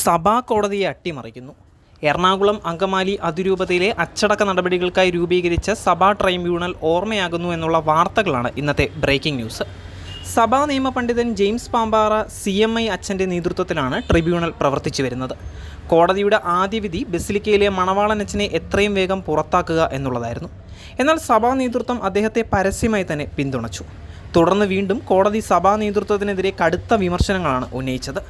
സഭാ കോടതിയെ അട്ടിമറിക്കുന്നു. എറണാകുളം അങ്കമാലി അതിരൂപതയിലെ അച്ചടക്ക നടപടികൾക്കായി രൂപീകരിച്ച സഭാ ട്രൈബ്യൂണൽ ഓർമ്മയാകുന്നു എന്നുള്ള വാർത്തകളാണ് ഇന്നത്തെ ബ്രേക്കിംഗ് ന്യൂസ്. സഭാ നിയമ പണ്ഡിതൻ ജെയിംസ് പാമ്പാറ CMI അച്ഛൻ്റെ നേതൃത്വത്തിലാണ് ട്രിബ്യൂണൽ പ്രവർത്തിച്ചു വരുന്നത്. കോടതിയുടെ ആദ്യ വിധി ബസിലിക്കയിലെ മണവാളൻ അച്ഛനെ എത്രയും വേഗം പുറത്താക്കുക എന്നുള്ളതായിരുന്നു. എന്നാൽ സഭാ നേതൃത്വം അദ്ദേഹത്തെ പരസ്യമായി തന്നെ പിന്തുണച്ചു. തുടർന്ന് വീണ്ടും കോടതി സഭാ നേതൃത്വത്തിനെതിരെ കടുത്ത വിമർശനങ്ങളാണ് ഉന്നയിച്ചത്.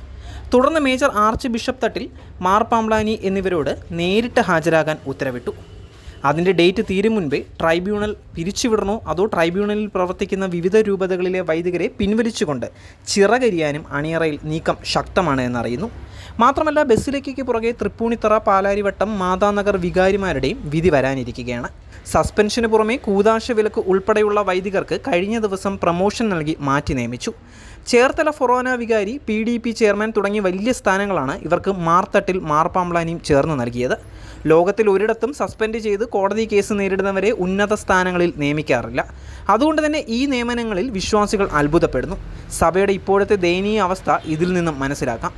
തുടർന്ന് മേജർ ആർച്ച് ബിഷപ്പ് തട്ടിൽ, മാർ പാംബ്ലാനി എന്നിവരോട് നേരിട്ട് ഹാജരാകാൻ ഉത്തരവിട്ടു. അതിൻ്റെ ഡേറ്റ് തീരും മുൻപേ ട്രൈബ്യൂണൽ പിരിച്ചുവിടണോ അതോ ട്രൈബ്യൂണലിൽ പ്രവർത്തിക്കുന്ന വിവിധ രൂപതകളിലെ വൈദികരെ പിൻവലിച്ചുകൊണ്ട് ചിറകരിയാനും അണിയറയിൽ നീക്കം ശക്തമാണ് എന്നറിയുന്നു. മാത്രമല്ല, ബസിലിക്കയ്ക്ക് പുറകെ തൃപ്പൂണിത്തറ, പാലാരിവട്ടം, മാതാനഗർ വികാരിമാരുടെയും വിധി വരാനിരിക്കുകയാണ്. സസ്പെൻഷന് പുറമെ കൂതാശ വിലക്ക് ഉൾപ്പെടെയുള്ള വൈദികർക്ക് കഴിഞ്ഞ ദിവസം പ്രമോഷൻ നൽകി മാറ്റി നിയമിച്ചു. ചേർത്തല ഫൊറോന വികാരി, PDP ചെയർമാൻ തുടങ്ങിയ വലിയ സ്ഥാനങ്ങളാണ് ഇവർക്ക് മാർത്തട്ടിൽ, മാർ പാംബ്ലാനിയും ചേർന്ന് നൽകിയത്. ലോകത്തിൽ ഒരിടത്തും സസ്പെൻഡ് ചെയ്ത് കോടതി കേസ് നേരിടുന്നവരെ ഉന്നത സ്ഥാനങ്ങളിൽ നിയമിക്കാറില്ല. അതുകൊണ്ട് തന്നെ ഈ നിയമനങ്ങളിൽ വിശ്വാസികൾ അത്ഭുതപ്പെടുന്നു. സഭയുടെ ഇപ്പോഴത്തെ ദയനീയ അവസ്ഥ ഇതിൽ നിന്നും മനസ്സിലാക്കാം.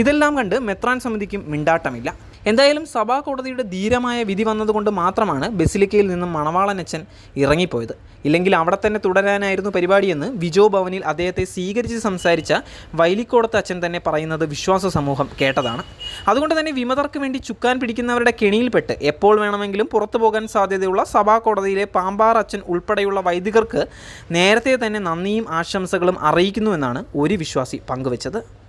ഇതെല്ലാം കണ്ട് മെത്രാൻ സമിതിക്കും മിണ്ടാട്ടമില്ല. എന്തായാലും സഭാ കോടതിയുടെ ധീരമായ വിധി വന്നതുകൊണ്ട് മാത്രമാണ് ബസിലിക്കയിൽ നിന്നും മണവാളൻ അച്ഛൻ ഇറങ്ങിപ്പോയത്. ഇല്ലെങ്കിൽ അവിടെ തന്നെ തുടരാനായിരുന്നു പരിപാടിയെന്ന് വിജോ ഭവനിൽ അദ്ദേഹത്തെ സ്വീകരിച്ച് സംസാരിച്ച വൈലിക്കോടത്ത് അച്ഛൻ തന്നെ പറയുന്നത് വിശ്വാസ സമൂഹം കേട്ടതാണ്. അതുകൊണ്ട് തന്നെ വിമതർക്ക് വേണ്ടി ചുക്കാൻ പിടിക്കുന്നവരുടെ കെണിയിൽപ്പെട്ട് എപ്പോൾ വേണമെങ്കിലും പുറത്തു പോകാൻ സാധ്യതയുള്ള സഭാ കോടതിയിലെ പാമ്പാർ അച്ഛൻ ഉൾപ്പെടെയുള്ള വൈദികർക്ക് നേരത്തെ തന്നെ നന്ദിയും ആശംസകളും അറിയിക്കുന്നുവെന്നാണ് ഒരു വിശ്വാസി പങ്കുവച്ചത്.